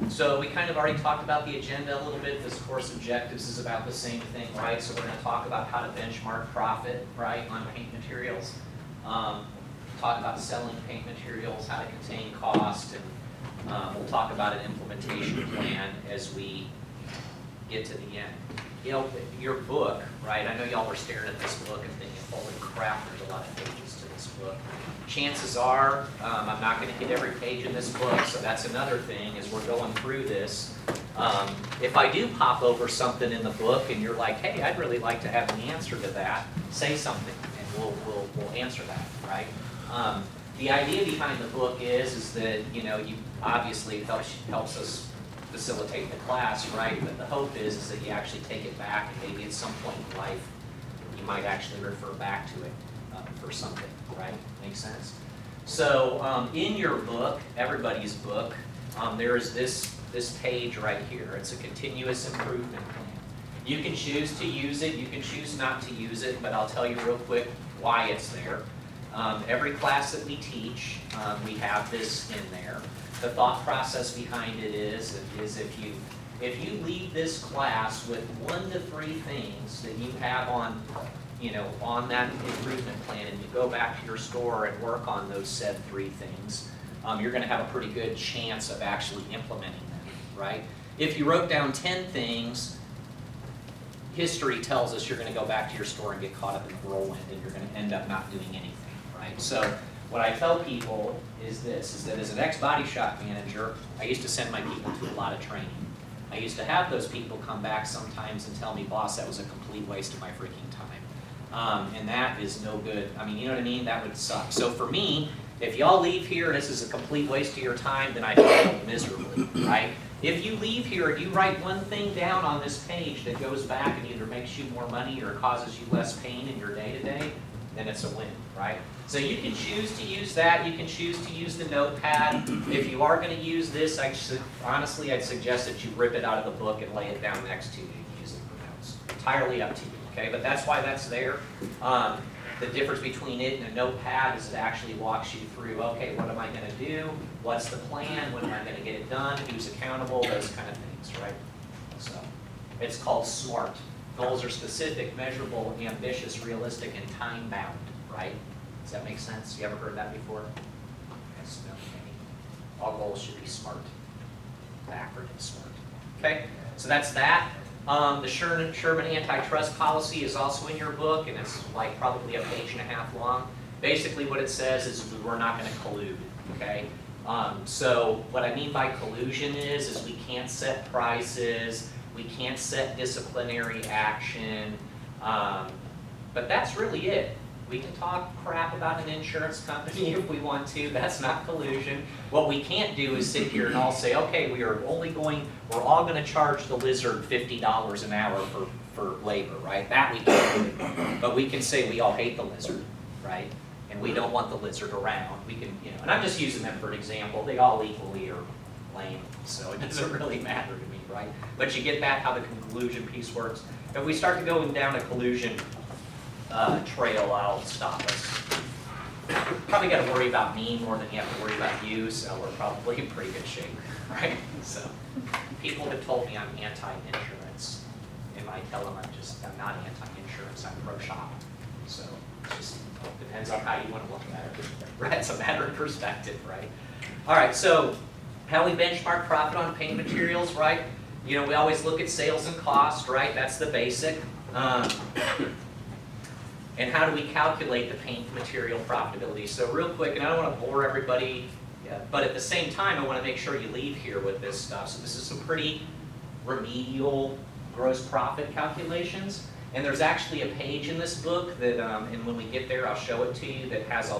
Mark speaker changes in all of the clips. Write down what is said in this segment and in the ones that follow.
Speaker 1: So we kind of already talked about the agenda a little bit. This course objectives is about the same thing, right? So we're going to talk about how to benchmark profit, right, on paint materials. Talk about selling paint materials, how to contain cost, and we'll talk about an implementation plan as we get to the end. You know, your book, right? I know y'all were staring at this book and thinking, holy crap, there's a lot of pages to this book. Chances are, I'm not going to hit every page in this book, so that's another thing as we're going through this. If I do pop over something in the book and you're like, hey, I'd really like to have the answer to that, say something and we'll answer that, right? The idea behind the book is that, you know, you obviously it helps us facilitate the class, right? But the hope is that you actually take it back and maybe at some point in life you might actually refer back to it for something, right? Makes sense? So in your book, everybody's book, there is this page right here. It's a continuous improvement plan. You can choose to use it, you can choose not to use it, but I'll tell you real quick why it's there. Every class that we teach, we have this in there. The thought process behind it is if you leave this class with 1 to 3 things that you have on, you know, on that improvement plan, and you go back to your store and work on those said 3 things, you're going to have a pretty good chance of actually implementing them, right? If you wrote down 10 things, history tells us you're going to go back to your store and get caught up in the whirlwind, and you're going to end up not doing anything, right? So what I tell people is this, is that as an ex-body shop manager, I used to send my people to a lot of training. I used to have those people come back sometimes and tell me, boss, that was a complete waste of my freaking time. And that is no good. I mean, you know what I mean? That would suck. So for me, if y'all leave here and this is a complete waste of your time, then I failed miserably, right? If you leave here and you write 1 thing down on this page that goes back and either makes you more money or causes you less pain in your day-to-day, then it's a win, right? So you can choose to use that. You can choose to use the notepad. If you are going to use this, honestly, I'd suggest that you rip it out of the book and lay it down next to you and use it for notes. Entirely up to you, okay? But that's why that's there. The difference between it and a notepad is it actually walks you through, okay, what am I going to do? What's the plan? When am I going to get it done? Who's accountable? Those kind of things, right? So it's called SMART. Goals are specific, measurable, ambitious, realistic, and time-bound, right? Does that make sense? You ever heard that before? Yes, no, maybe. All goals should be SMART. The acronym SMART. Okay, so that's that. The Sherman antitrust policy is also in your book, and it's like probably a page and a half long. Basically what it says is we're not going to collude, okay? So what I mean by collusion is we can't set prices, we can't set disciplinary action, but that's really it. We can talk crap about an insurance company if we want to. That's not collusion. What we can't do is sit here and all say, okay, we're all going to charge the lizard $50 an hour for labor, right? That we can't do. But we can say we all hate the lizard, right? And we don't want the lizard around. We can, you know, and I'm just using them for an example. They all equally are lame, so it doesn't really matter to me, right? But you get that, how the conclusion piece works. If we start to go down a collusion trail, I'll stop us. Probably got to worry about me more than you have to worry about you, so we're probably in pretty good shape, right? So people have told me I'm anti-insurance, and I tell them I'm not anti-insurance, I'm pro-shop. So it just depends on how you want to look at it, right? It's a matter of perspective, right? All right, so how we benchmark profit on paint materials, right? You know, we always look at sales and cost, right? That's the basic. And how do we calculate the paint material profitability? So real quick, and I don't want to bore everybody, but at the same time, I want to make sure you leave here with this stuff. So this is some pretty remedial gross profit calculations. And there's actually a page in this book that, and when we get there, I'll show it to you, that has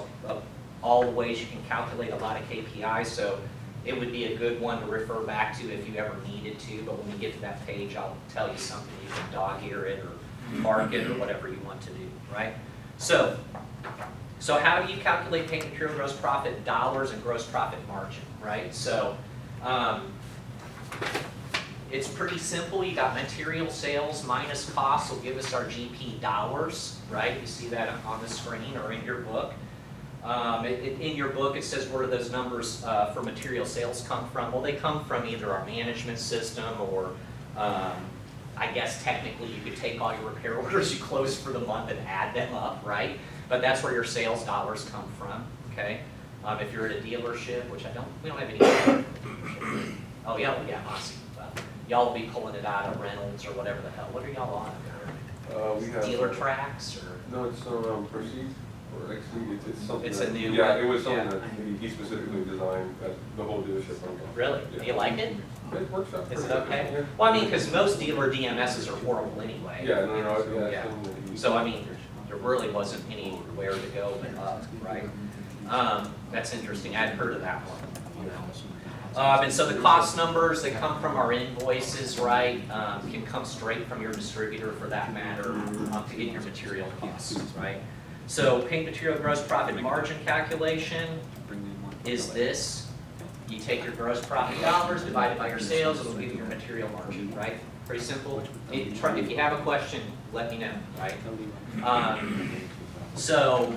Speaker 1: all the ways you can calculate a lot of KPIs. So it would be a good one to refer back to if you ever needed to. But when we get to that page, I'll tell you something. You can dog ear it or mark it or whatever you want to do, right? So how do you calculate paint material gross profit dollars and gross profit margin, right? So it's pretty simple. You got material sales minus costs will give us our GP dollars, right? You see that on the screen or in your book. In your book, it says where do those numbers for material sales come from? Well, they come from either our management system or I guess technically you could take all your repair orders you closed for the month and add them up, right? But that's where your sales dollars come from, okay? If you're at a dealership, which we don't have any. Oh yeah, Mossy. Y'all will be pulling it out of Reynolds or whatever the hell. What are y'all on?
Speaker 2: We have
Speaker 1: Dealer Tracks or?
Speaker 2: No, it's Proceed, or actually it's something.
Speaker 1: It's
Speaker 2: that,
Speaker 1: a new.
Speaker 2: Yeah, it was something that he specifically designed that the whole dealership on.
Speaker 1: Really?
Speaker 2: Yeah.
Speaker 1: Do you like it?
Speaker 2: It works out.
Speaker 1: Is it okay?
Speaker 2: Yeah.
Speaker 1: Well, I mean, because most dealer DMSs are horrible anyway.
Speaker 2: Yeah, no,
Speaker 1: Yeah. So I mean, there really wasn't anywhere to go but up, right? That's interesting. I hadn't heard of that one. You know. And so the cost numbers that come from our invoices, right, can come straight from your distributor for that matter to get your material costs, right? So paint material gross profit margin calculation is this. You take your gross profit dollars, divide it by your sales, it'll give you your material margin, right? Pretty simple. If you have a question, let me know, right? So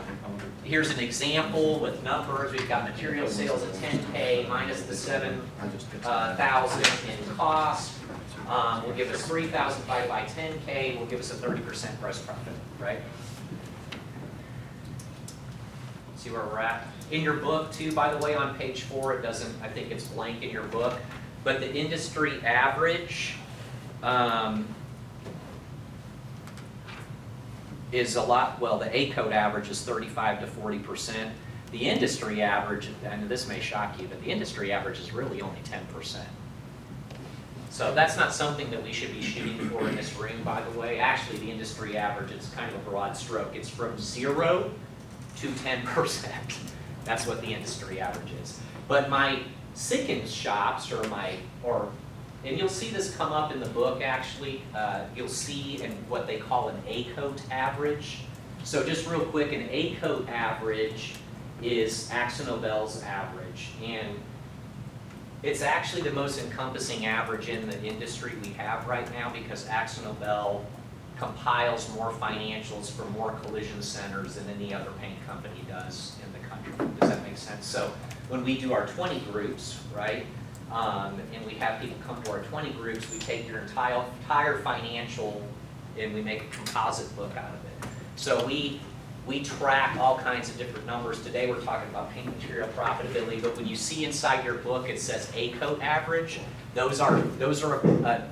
Speaker 1: here's an example with numbers. We've got material sales at 10K minus the 7,000 in cost. Will give us 3,000 divided by 10K, will give us a 30% gross profit, right? See where we're at? In your book too, by the way, on page 4, it doesn't, I think it's blank in your book, but the industry average is a lot, well, the A code average is 35 to 40%. The industry average, and this may shock you, but the industry average is really only 10%. So that's not something that we should be shooting for in this room, by the way. Actually, the industry average, it's kind of a broad stroke. It's from 0 to 10%. That's what the industry average is. But my Sickens shops, and you'll see this come up in the book actually, you'll see in what they call an A-coat average. So just real quick, an A-coat average is AkzoNobel's average. And it's actually the most encompassing average in the industry we have right now because AkzoNobel compiles more financials for more collision centers than any other paint company does in the country. Does that make sense? So when we do our 20 groups, right, and we have people come to our 20 groups, we take your entire financial and we make a composite book out of it. So we track all kinds of different numbers. Today we're talking about paint material profitability, but when you see inside your book it says A-coat average, those are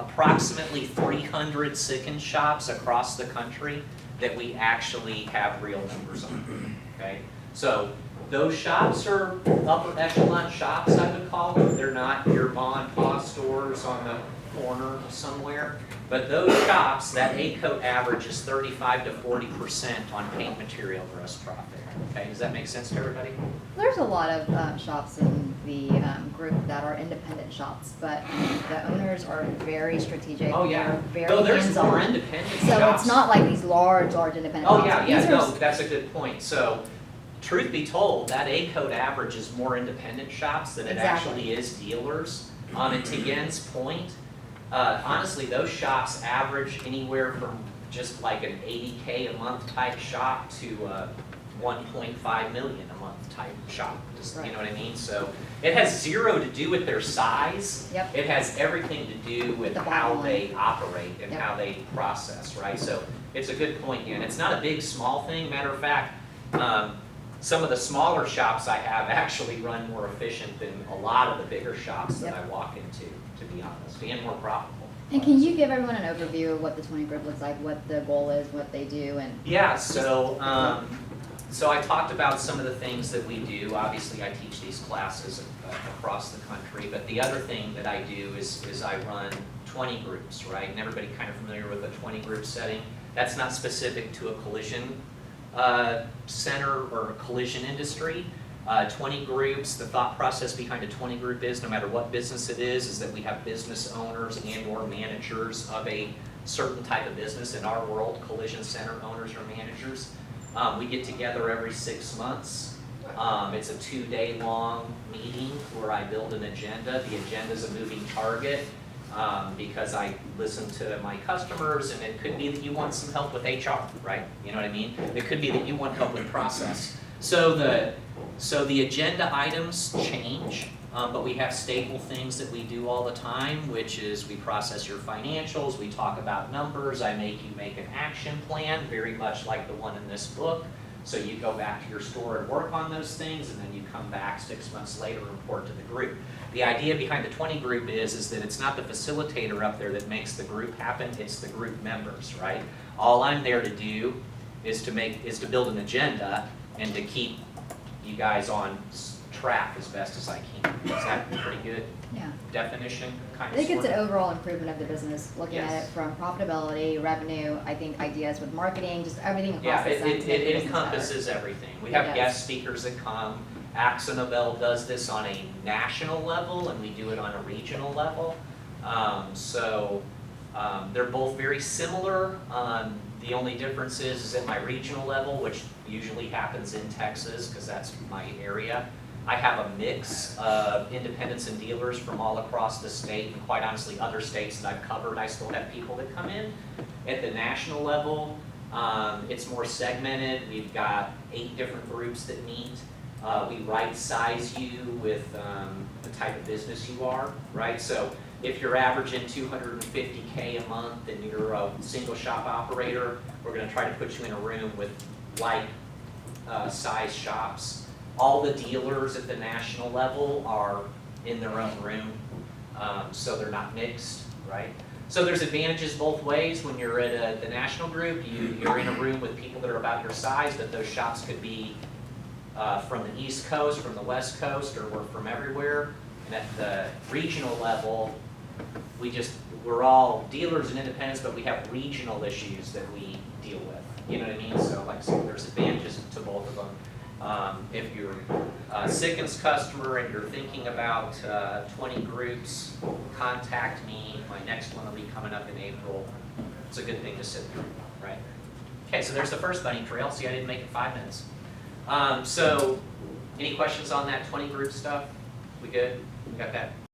Speaker 1: approximately 300 Sickens shops across the country that we actually have real numbers on, okay? So those shops are upper echelon shops, I would call them. They're not your mom and pop stores on the corner somewhere. But those shops, that A-coat average is 35 to 40% on paint material gross profit. Okay, does that make sense to everybody?
Speaker 3: There's a lot of shops in the group that are independent shops, but the owners are very strategic.
Speaker 1: Oh yeah.
Speaker 3: They're very
Speaker 1: No, there's
Speaker 3: hands-on.
Speaker 1: more independent
Speaker 3: So
Speaker 1: shops.
Speaker 3: it's not like these large independent
Speaker 1: Oh
Speaker 3: shops.
Speaker 1: yeah, yeah,
Speaker 3: These
Speaker 1: no,
Speaker 3: are-
Speaker 1: that's a good point. So, truth be told, that A-code average is more independent shops than it
Speaker 3: Exactly.
Speaker 1: actually is dealers. And to Yen's point, honestly, those shops average anywhere from just like an 80K a month type shop to 1.5 million a month type shop. Just, you know what I mean? So it has zero to do with their size.
Speaker 3: Yep.
Speaker 1: It has everything to do with
Speaker 3: The
Speaker 1: how
Speaker 3: bottom
Speaker 1: they operate and
Speaker 3: Yep.
Speaker 1: how they process, right? So it's a good point, Yen. It's not a big, small thing. Matter of fact, some of the smaller shops I have actually run more efficient than a lot of the bigger shops that I walk into, to be honest, and more profitable.
Speaker 3: And can you give everyone an overview of what the 20 group looks like, what the goal is, what they do, and
Speaker 1: Yeah, so I talked about some of the things that we do. Obviously, I teach these classes across the country, but the other thing that I do is I run 20 groups, right? And everybody kind of familiar with a 20 group setting. That's not specific to a collision center or a collision industry. 20 groups, the thought process behind a 20 group is, no matter what business it is that we have business owners and or managers of a certain type of business. In our world, collision center owners or managers. We get together every 6 months. It's a 2-day long meeting where I build an agenda. The agenda is a moving target because I listen to my customers, and it could be that you want some help with HR, right? You know what I mean? It could be that you want help with process. So the agenda items change, but we have staple things that we do all the time, which is we process your financials, we talk about numbers, I make you make an action plan, very much like the one in this book. So you go back to your store and work on those things, and then you come back 6 months later and report to the group. The idea behind the 20 group is that it's not the facilitator up there that makes the group happen, it's the group members, right? All I'm there to do is to build an agenda and to keep you guys on track as best as I can. Is that pretty good
Speaker 3: Yeah.
Speaker 1: definition?
Speaker 3: I
Speaker 1: Kind
Speaker 3: think
Speaker 1: of,
Speaker 3: it's
Speaker 1: sort
Speaker 3: an
Speaker 1: of?
Speaker 3: overall improvement of the business, looking at
Speaker 1: Yes.
Speaker 3: it from profitability, revenue, I think ideas with marketing, just everything
Speaker 1: Yeah,
Speaker 3: across the sense. to make the
Speaker 1: it
Speaker 3: business better.
Speaker 1: encompasses everything. We
Speaker 3: It
Speaker 1: have
Speaker 3: does.
Speaker 1: guest speakers that come. Axonobel does this on a national level, and we do it on a regional level. They're both very similar. The only difference is at my regional level, which usually happens in Texas, because that's my area. I have a mix of independents and dealers from all across the state, and quite honestly, other states that I've covered, I still have people that come in. At the national level, it's more segmented. We've got 8 different groups that meet. We right size you with the type of business you are, right? So if you're averaging $250K a month and you're a single shop operator, we're gonna try to put you in a room with like size shops. All the dealers at the national level are in their own room, so they're not mixed, right? So there's advantages both ways. When you're at the national group, you're in a room with people that are about your size, but those shops could be from the East Coast, from the West Coast, or we're from everywhere. And at the regional level, we're all dealers and independents, but we have regional issues that we deal with. You know what I mean? So like I said, there's advantages to both of them. If you're a Sickens customer and you're thinking about 20 groups, contact me. My next one will be coming up in April. It's a good thing to sit through, right? Okay, so there's the first bunny trail. See, I didn't make it 5 minutes. So any questions on that 20 group stuff? We good? We got that?